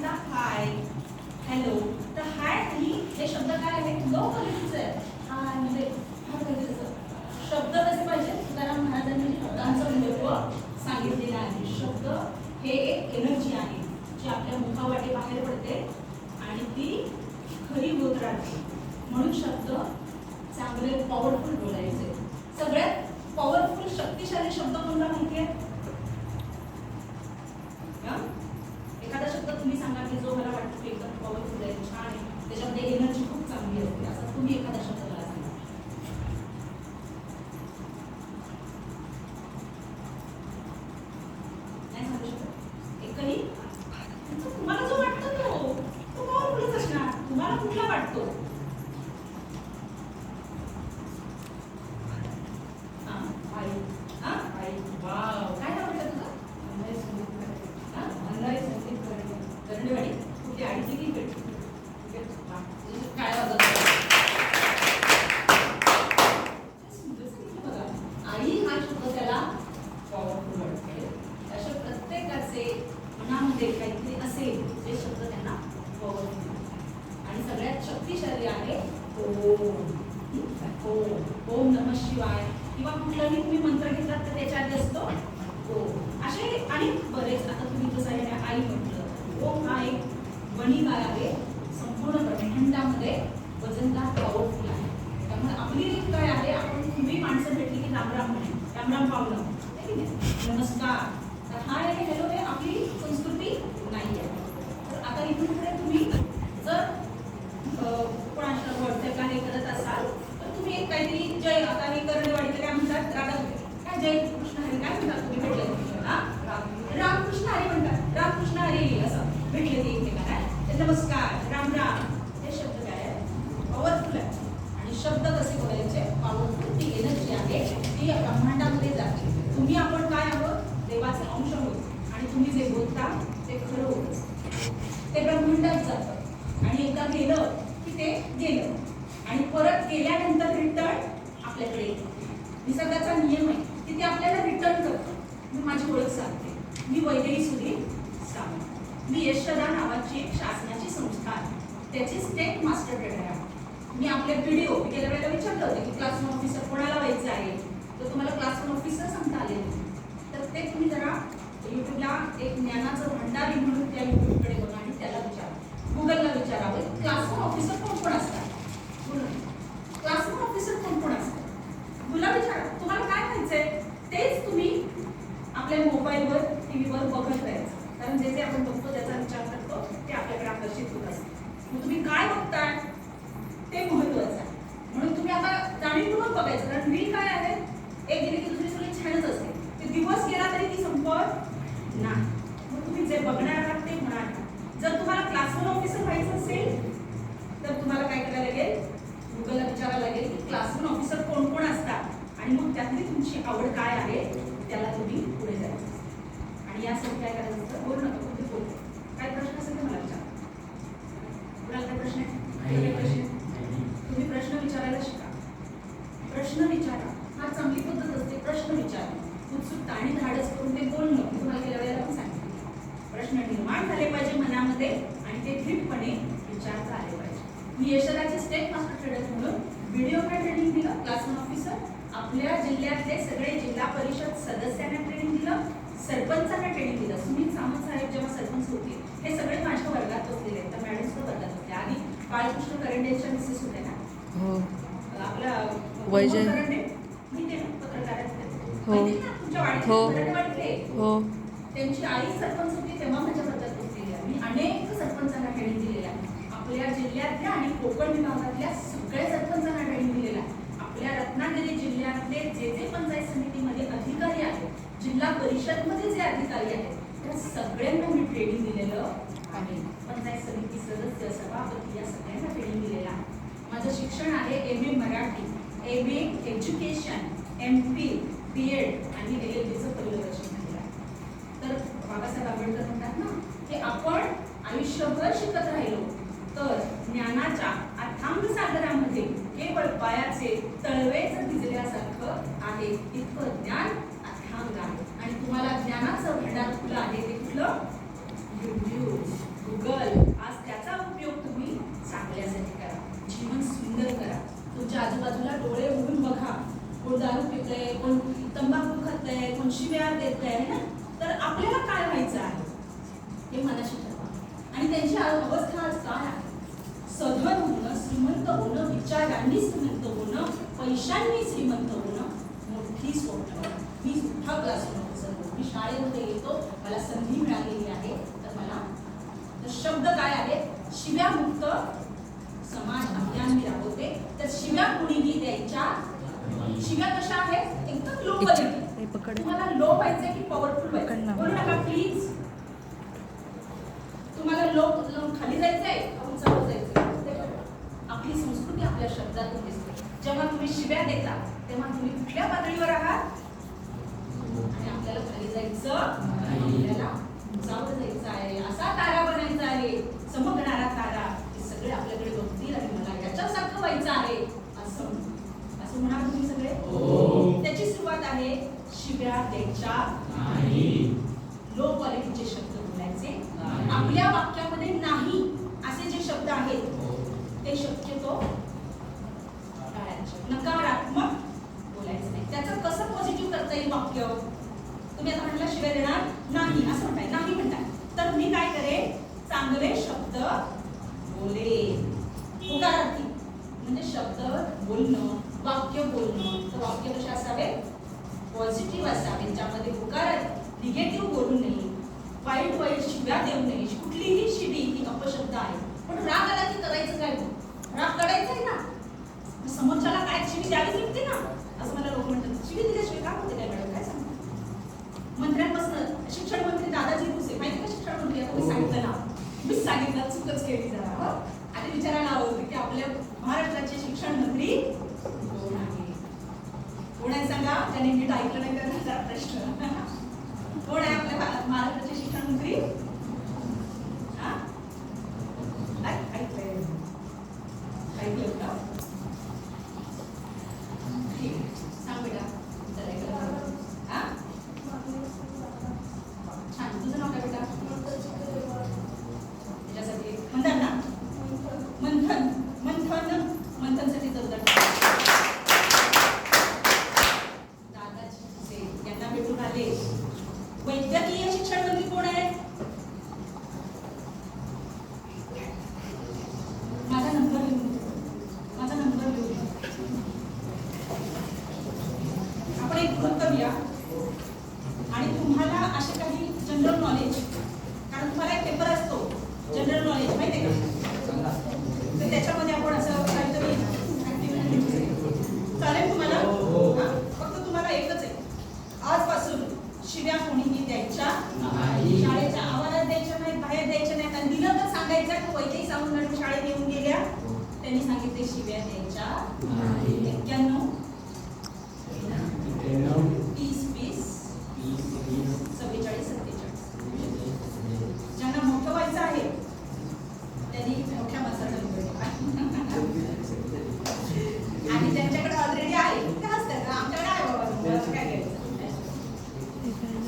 सांगितला हाय, हॅलो. तर हाय आणि हे शब्द काय आहे? लो क्वालिटीचे आहे. हाय म्हणजे फार गरजेचं शब्द कसे पाहिजे? तुकाराम महाराजांनी शब्दांचं महत्त्व सांगितलेलं आहे. शब्द हे एक एनर्जी आहे जी आपल्या मुखावाटे बाहेर पडते आणि ती खरी होत राहते. म्हणून शब्द चांगले पॉवरफुल बोलायचे. सगळ्यात पॉवरफुल शक्तिशाली शब्द कोणता माहिती आहे? एखादा शब्द तुम्ही सांगा की जो मला वाटतो एकदम पॉवरफुल आहे, छान आहे, त्याच्यामध्ये एनर्जी खूप चांगली असते, असं तुम्ही एखादा शब्द मला सांगा. नाही सांगू शकत एकही? तुम्हाला जो वाटतो तो पॉवरफुलच असणार. तुम्हाला कुठला वाटतो? काहीतरी असेल जे शब्द त्यांना पॉवरफुल आणि सगळ्यात शक्तिशाली आहे ओम नमः शिवाय किंवा कुठलाही तुम्ही मंत्र घेतलात तर त्याच्यात असतो ओम. असे आणि बरेच. आता तुम्ही जसं आहे आई म्हटलं, ओम हा एक वणी काय आहे? संपूर्ण ब्रह्मांडामध्ये वजनदार पॉवरफुल आहे. त्यामुळे आपली रीत काय आहे? आपण तुम्ही माणसं भेटली की राम राम म्हणे, राम राम पावलं, नमस्कार. तर हाय आणि हॅलो हे आपली संस्कृती नाही आहे. तर आता इथून पुढे तुम्ही जर कोणाच्या व्हॉट्सअपला हे करत असाल तर तुम्ही एक काहीतरी जय, आता हे करडेवाडीकडे काय म्हणतात? राधा काय जय कृष्ण हरी काय म्हणतात? तुम्ही भेटले रामकृष्ण हरी म्हणतात, रामकृष्ण हरी असं भेटले ते एकमेकांना. तर नमस्कार, राम राम हे शब्द काय आहे? पॉवरफुल आहे. आणि शब्द कसे बोलायचे? पॉवरफुल. ती एनर्जी आहे ती ब्रह्मांडामध्ये जाते. तुम्ही आपण काय आहोत? देवाचे अंश होत आणि तुम्ही जे बोलता ते खरं होत, ते ब्रह्मांडात जातं आणि एकदा गेलं की ते गेलं आणि परत गेल्यानंतर रिटर्न आपल्याकडे येतं. निसर्गाचा नियम आहे की ते आपल्याला रिटर्न करतं. मी माझी ओळख सांगते. मी वैदेही सुधीर सावंत. मी यशदा नावाची एक शासनाची संस्था आहे, त्याची स्टेट मास्टर ट्रेनर आहे. मी आपले व्हिडिओ गेल्या वेळेला विचारलं होतं की क्लास 1 ऑफिसर कोणाला व्हायचं आहे, तर तुम्हाला क्लास 1 ऑफिसर सांगता आले तर ते तुम्ही जरा युट्यूबला एक ज्ञानाचं भंडारी म्हणून त्या युट्यूबकडे बघा आणि त्याला विचारा, गुगलला विचारावं क्लास 1 ऑफिसर कोण कोण असतात. क्लास 1 ऑफिसर कोण कोण असतात मुला विचारा. तुम्हाला काय व्हायचंय तेच तुम्ही आपल्या मोबाईलवर टीव्हीवर बघत राहायचं. कारण जे जे आपण बघतो त्याचा विचार करतो ते आपल्याकडे आकर्षित होत असतं. मग तुम्ही काय बघताय ते महत्वाचं आहे. म्हणून तुम्ही आता जाणीवपूर्वक बघायचं. कारण रील काय आहे? एक गेली की दुसरी सगळी छानच असते. ते दिवस गेला तरी ती संपत नाही. मग तुम्ही जे बघणार आहात ते होणार. जर तुम्हाला क्लास 1 ऑफिसर व्हायचं असेल तर तुम्हाला काय करायला लागेल? गुगलला विचारायला लागेल की क्लास 1 ऑफिसर कोण कोण असतात आणि मग त्यातली तुमची आवड काय आहे त्याला तुम्ही पुढे जायचं. आणि यासाठी काय करायचं असतं? बोलू नका, कुठे बोलतो. काय प्रश्न असेल तर मला विचारा. कुणाला काय प्रश्न आहे? तुम्ही प्रश्न विचारायला शिका. प्रश्न विचारा. हा चांगली पद्धत असते. प्रश्न विचारा, उत्सुकता आणि धाडस करून ते बोलणं. तुम्हाला गेल्या वेळेला पण सांगितलं, प्रश्न निर्माण झाले पाहिजे मनामध्ये आणि ते थेटपणे विचारता आले पाहिजे. मी यशदाचे स्टेट मास्टर ट्रेनर म्हणून व्हिडिओ ट्रेनिंग दिलं. क्लास 1 ऑफिसर आपल्या जिल्ह्यातले सगळे जिल्हा परिषद सदस्यांना ट्रेनिंग दिलं, सरपंचांना ट्रेनिंग दिलं. सुनील सावंत साहेब जेव्हा सरपंच होते हे सगळे माझ्या वर्गात बसलेले आहेत. तर मॅडम सुद्धा वर्गात होत्या. आधी बाळकृष्ण करंडेच्या मिसेस होत्या ना, आपल्या वैजय करंडे माहिती आहे ना, पत्रकार तुमच्या वाडीतले. त्यांची आई सरपंच होती तेव्हा माझ्या वर्गात बसलेली आहे. मी अनेक सरपंचांना ट्रेनिंग दिलेल्या आहे. आपल्या जिल्ह्यातल्या आणि कोकण विभागातल्या सगळ्या सरपंचांना ट्रेनिंग दिलेला आहे. आपल्या रत्नागिरी जिल्ह्यातले जे जे पंचायत समितीमध्ये अधिकारी आहेत, जिल्हा परिषदमध्ये जे अधिकारी आहेत त्या सगळ्यांना मी ट्रेनिंग दिलेलं आहे. पंचायत समिती सदस्य, सभापती या सगळ्यांना ट्रेनिंग दिलेलं आहे. माझं शिक्षण आहे MA Marathi, MA education, MP, BEd आणि LLBचं पहिलं वर्ष झालेलं आहे. तर बाबासाहेब आंबेडकर म्हणतात ना की आपण आयुष्यभर शिकत राहिलो तर ज्ञानाच्या अथांग सागरामध्ये केवळ पायाचे तळवेच भिजल्यासारखं आहे. इतकं ज्ञान अथांग आहे आणि तुम्हाला ज्ञानाचं भंडार खुलं आहे. ते कुठलं? YouTube. गुगल, आज त्याचा उपयोग तुम्ही चांगल्यासाठी करा, जीवन सुंदर करा. तुमच्या आजूबाजूला डोळे उघडून बघा, कोण दारू पितंय, कोण तंबाखू खातंय, कोण शिव्या देतंय ना. तर आपल्याला काय व्हायचं आहे हे मनाशी ठरवा. आणि त्यांची अवस्था आज काय आहे? सधन होणं, श्रीमंत होणं, विचारांनी श्रीमंत होणं, पैशांनी श्रीमंत होणं, मोठी स्वप्न. मी सुद्धा क्लासरूम ऑफिसर, मी शाळेमध्ये येतो, मला संधी मिळालेली आहे. तर मला शब्द काय आहे? शिव्यामुक्त समाज अभियान मी राबवते. तर शिव्या कुणीही द्यायच्या. शिव्या कशा आहेत? एकदम लो क्वालिटी. तुम्हाला लो व्हायचंय की पॉवरफुल व्हायचंय? बोलू नका प्लीज. तुम्हाला लो खाली जायचंय, उंचावर जायचंय? आपली संस्कृती आपल्या शब्दातून दिसते. जेव्हा तुम्ही शिव्या देता तेव्हा तुम्ही कुठल्या पातळीवर आहात? आणि आपल्याला खाली जायचं, आपल्याला उंचावर जायचं आहे, असा तारा बनायचा आहे, चमकणारा तारा. हे सगळे आपल्याकडे बघतील आणि मला याच्यासारखं व्हायचं आहे असं म्हणाल तुम्ही सगळे. त्याची सुरुवात आहे शिव्या द्यायच्या नाही. लो क्वालिटीचे शब्द बोलायचे. आपल्या वाक्यामध्ये नाही असे जे शब्द आहेत ते शक्यतो नकारात्मक बोलायचं नाही. त्याचं कसं पॉझिटिव्ह करता येईल वाक्य? तुम्ही आता म्हटलं शिव्या देणार नाही असं म्हणताय, नाही म्हणताय, तर मी काय करेन? चांगले शब्द बोलेन. होकारार्थी म्हणजे शब्द बोलणं, वाक्य बोलणं. तर वाक्य कसे असावे? पॉझिटिव्ह असावे, ज्यामध्ये होकारार्थी, निगेटिव्ह बोलू नये, वाईट वाईट शिव्या देऊ नये. कुठलीही शिवी ही अपशब्द आहे. पण राग आला की करायचं काय? राग काढायचा आहे ना, समोरच्याला काय शिवी द्यावी लागते ना. असं मला लोक म्हणतात, शिवी दिल्याशिवाय काय होते काय मॅडम? काय सांगतो? मंत्र्यांपासून शिक्षण मंत्री दादाजी भुसे, माहिती का शिक्षण मंत्री? आता मी सांगितलं ना, मीच सांगितलं, चुकच केली जरा. आणि विचारायला हवं होतं की आपल्या महाराष्ट्राचे शिक्षण मंत्री कोण आहे? कोण आहे सांगा? ज्याने नीट ऐकलं नाही त्याचा प्रश्न. कोण आहे आपल्या महाराष्ट्राचे शिक्षण मंत्री? ऐकलं का? ठीक, सांग बेटा. छान. तुझं नाव काय बेटा? त्याच्यासाठी म्हणतात ना मंथन. मंथनसाठी जोरदार. दादाजी भुसे यांना भेटून आले. वैद्यकीय शिक्षण मंत्री कोण आहे? माझा नंबर लिहून आपण एक ग्रुप करूया आणि तुम्हाला असे काही जनरल नॉलेज, कारण तुम्हाला एक पेपर असतो जनरल नॉलेज, माहिती आहे का? तर त्याच्यामध्ये आपण असं काहीतरी चालेल तुम्हाला? फक्त तुम्हाला एकच आहे, आजपासून शिव्या कोणीही द्यायच्या नाही. शाळेच्या आवारात द्यायच्या नाहीत, बाहेर द्यायच्या नाहीत. आणि दिलं तर सांगायचं की वैद्यकीय सांगून मॅडम शाळेत येऊन गेल्या, त्यांनी सांगितले शिव्या द्यायच्या नाही. 91 30 20 47 47. ज्यांना मोठं व्हायचं आहे त्यांनी मोठ्या माणसाचा आणि ज्यांच्याकडे ऑलरेडी आहे ते असतात, आमच्याकडे आहे बाबा, काय करायचं?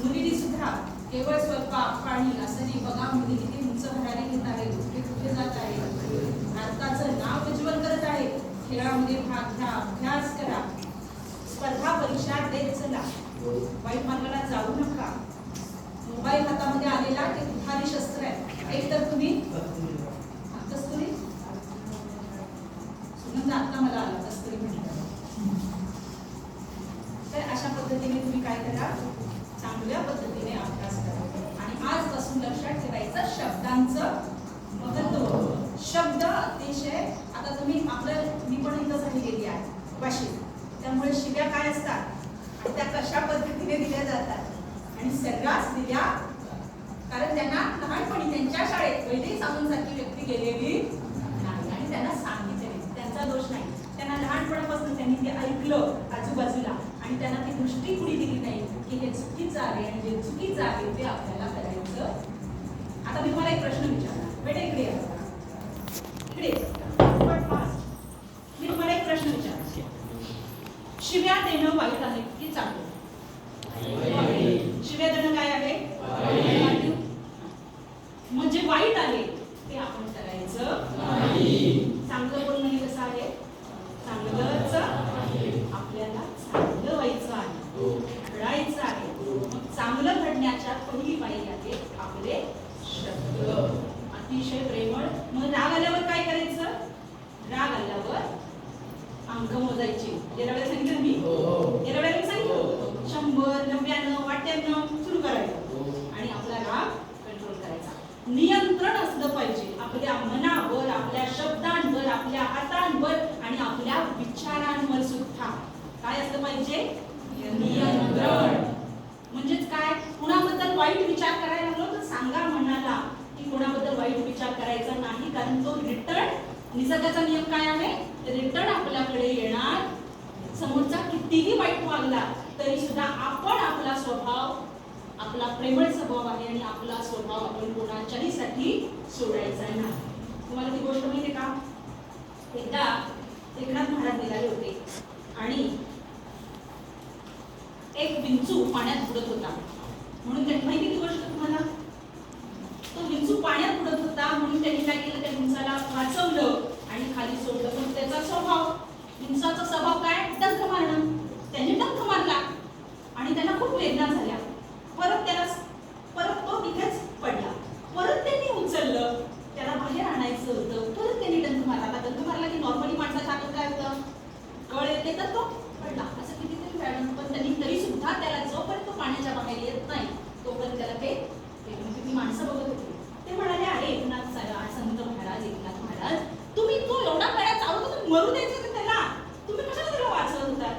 मुलींनी सुद्धा केवळ स्वयंपाक पाणी असं नाही बघा, मुली किती उंच घराने घेत आहेत, कुठे कुठे जात आहे, भारताचं नाव उज्ज्वल करत आहे. खेळामध्ये भाग घ्या, अभ्यास करा, स्पर्धा परीक्षा देत चला, वाईट मार्गाला जाऊ नका. मोबाईल हातामध्ये आलेला ते दुधारी शस्त्र आहे. एक तर तुम्ही कस्तुरी सुगंध आता मला आला कस्तुरी म्हटलं. तर अशा पद्धतीने तुम्ही काय करा? चांगल्या पद्धतीने अभ्यास करा. आणि आजपासून लक्षात ठेवायचं शब्दांचं महत्त्व. शब्द अतिशय, आता तुम्ही आपलं, मी पण इथं झालेली आहे भाषेत, त्यामुळे शिव्या काय असतात आणि त्या कशा पद्धतीने दिल्या जातात आणि सर्रास दिल्या, कारण त्यांना लहानपणी त्यांच्या शाळेत वैदिक सामंतसारखी व्यक्ती गेलेली नाही आणि त्यांना सांगितले, त्यांचा दोष नाही. त्यांना लहानपणापासून त्यांनी ते ऐकलं आजूबाजूला आणि त्यांना ती दृष्टी कुणी दिली नाही की हे चुकीचं आहे आणि जे चुकीचं आहे ते आपल्याला करायचं. आता मी तुम्हाला एक प्रश्न विचारणार बेटा, इकडे या, इकडे मी तुम्हाला एक प्रश्न विचारणार. शिव्या देणं वाईट आहे की चांगलं? शिव्या देणं काय आहे? म्हणजे वाईट आहे. आपले शब्द. अतिशय प्रेमळ. मग राग आल्यावर काय करायचं? राग आल्यावर अंक मोजायचे. गेल्या वेळेला सांगितलं मी, गेल्या वेळेला सांगितलं 100, 99, 98 सुरू करायचं आणि आपला राग कंट्रोल करायचा. नियंत्रण असलं पाहिजे आपल्या मनावर, आपल्या शब्दांवर, आपल्या हातांवर आणि आपल्या विचारांवर सुद्धा. काय असलं पाहिजे? नियंत्रण. म्हणजेच काय? कुणाबद्दल वाईट विचार करायला लागलो तर सांगा मनाला की कोणाबद्दल वाईट विचार करायचा नाही, कारण तो रिटर्न, निसर्गाचा नियम काय आहे? रिटर्न आपल्याकडे येणार. समोरचा कितीही वाईट वागला तरी सुद्धा आपण आपला स्वभाव, आपला प्रेमळ स्वभाव आहे आणि आपला स्वभाव आपण कोणाच्याही साठी सोडायचा नाही. तुम्हाला ती गोष्ट माहिती आहे का? एकदा एकनाथ महाराज निघाले होते आणि एक विंचू पाण्यात बुडत होता. म्हणून त्यांनी माहिती ती गोष्ट तुम्हाला? तो विंचू पाण्यात बुडत होता म्हणून त्यांनी काय केलं? त्या विंचाला वाचवलं आणि खाली सोडलं. पण त्याचा स्वभाव, विंचाचा स्वभाव काय? डंख मारणं. त्यांनी डंख मारला आणि त्यांना खूप वेदना झाल्या. परत तो तिथेच पडला. परत त्यांनी उचललं, त्याला बाहेर आणायचं होतं. परत त्यांनी डंख मारला. आता डंख मारला की नॉर्मली माणसाच्या हातात काय होतं? कळ येते तर तो पडला. असं कितीतरी वेळा. पण त्यांनी तरी सुद्धा त्याला जोपर्यंत पाण्याच्या बाहेर येत नाही तोपर्यंत त्याला ते ती माणसं बघत होती. ते म्हणाले, अरे एकनाथ संत महाराज, एकनाथ महाराज, तुम्ही तो एवढा वेळा चालवत होता, मरू द्यायचं का त्याला? तुम्ही कशाला त्याला वाचवत होतात?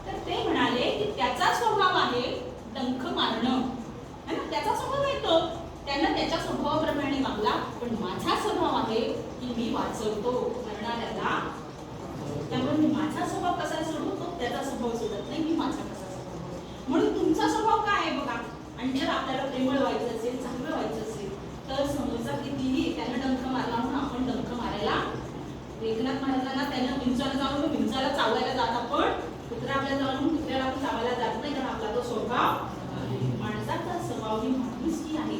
तर ते म्हणाले की त्याचा स्वभाव आहे डंख मारणं, है ना? त्याचा स्वभाव आहे तो, त्यानं त्याच्या स्वभावाप्रमाणे वागला. पण माझा स्वभाव आहे की मी वाचवतो मरणाऱ्याला. त्यामुळे मी माझा स्वभाव कसा सोडू, तो त्याचा स्वभाव सोडत नाही, मी माझा कसा स्वभाव. म्हणून तुमचा स्वभाव काय आहे बघा. आणि जर आपल्याला प्रेमळ व्हायचं असेल, चांगलं व्हायचं असेल तर समोरचा कितीही त्यानं डंख मारला म्हणून आपण डंख मारायला. एकनाथ महाराजांना त्यानं विंचाला जाऊन विंचाला चावायला जात आपण, कुत्रा आपल्या जाऊन कुत्र्याला आपण चावायला जात नाही, कारण आपला तो स्वभाव. माणसाचा स्वभाव ही माणुसकी आहे,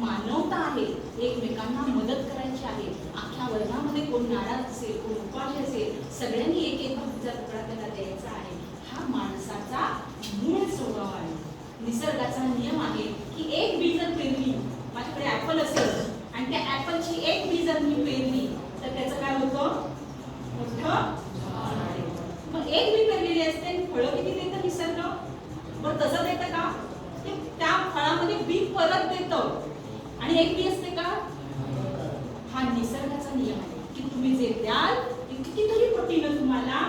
मानवता आहे, एकमेकांना मदत करायची आहे. अख्ख्या वर्गामध्ये कोण नाराज असेल, कोण उपाशी असेल, सगळ्यांनी एक एक भागचा तुकडा त्याला द्यायचा आहे. हा माणसाचा मूळ स्वभाव आहे. निसर्गाचा नियम आहे की एक बी जर पेरली, माझ्याकडे ऍपल असेल आणि त्या ऍपलची एक बी जर मी पेरली तर त्याचं काय होतं? मोठं. मग एक बी पेरलेली असते, फळं किती देतं निसर्ग? बरं तसं देतं का? ते त्या फळामध्ये बी परत देतं आणि एक बी असते का? हा निसर्गाचा नियम आहे की तुम्ही जे द्याल ते कितीतरी पटीनं तुम्हाला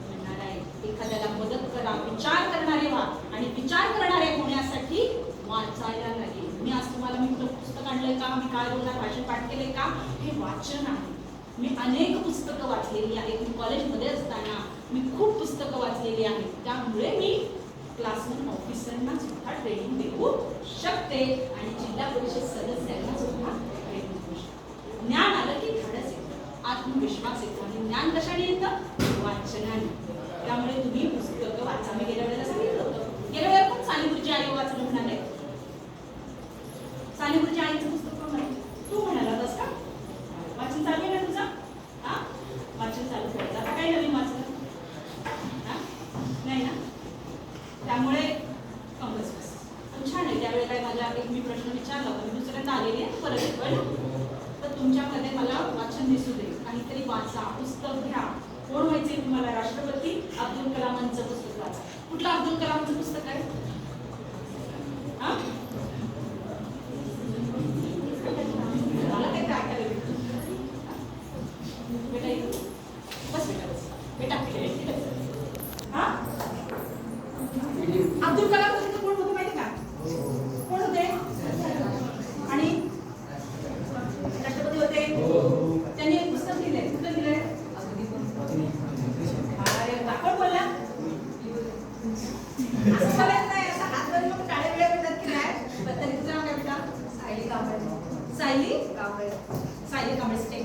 मिळणार आहे. एखाद्याला मदत करा, विचार करणारे व्हा आणि विचार करणारे होण्यासाठी वाचायला लागेल. मी आज तुम्हाला मी पुस्तक आणलंय का? मी काय बोलणार, भाषण पाठ केले का? हे वाचन आहे. मी अनेक पुस्तकं वाचलेली आहेत. मी कॉलेजमध्ये असताना मी खूप पुस्तकं वाचलेली आहेत. त्यामुळे मी क्लास 1 ऑफिसरना सुद्धा ट्रेनिंग देऊ शकते आणि जिल्हा परिषद सदस्यांना सुद्धा ट्रेनिंग देऊ शकते. ज्ञान आलं की धाडस येतं, आत्मविश्वास येतो आणि ज्ञान कशाने येतं? वाचनाने. त्यामुळे तुम्ही पुस्तकं वाचा. मी गेल्या वेळेला सांगितलं होतं. गेल्या वेळेला पण सानेगुरुजी आई वाचलं म्हणाले. सानेगुरुजी आईचं पुस्तक पण म्हणाले. तू म्हणाला होतास का? वाचन चालू आहे ना तुझं? हा, वाचन चालू करायचं. आता काही नवीन वाचलं नाही ना? त्यामुळे बस पण छान आहे. त्यावेळेला काय माझ्या एक मी प्रश्न विचारला होता, मी दुसऱ्यांदा आलेली आहे परत पण, तर तुमच्यामध्ये मला वाचन दिसू दे. काहीतरी वाचा, पुस्तक घ्या. कोण व्हायचे तुम्हाला? राष्ट्रपती अब्दुल कलामांचं पुस्तक वाचा. कुठलं अब्दुल कलामांचं पुस्तक आहे? हा, मला काय काय करायचं बेटा? बस बेटा हा, अब्दुल कलाम कोण होते माहिती का? कोण होते? आणि राष्ट्रपती होते. त्यांनी एक पुस्तक लिहिलंय. कुठलं लिहिलंय? अरे दाखव बोलला. असं बोलायचं नाही, असं हात धरून मग काळे वेळे भेटतात की नाही. पण तरी तुझं नाव काय बेटा? सायली कांबळे. सायली कांबळे. सायली कांबळे स्टेट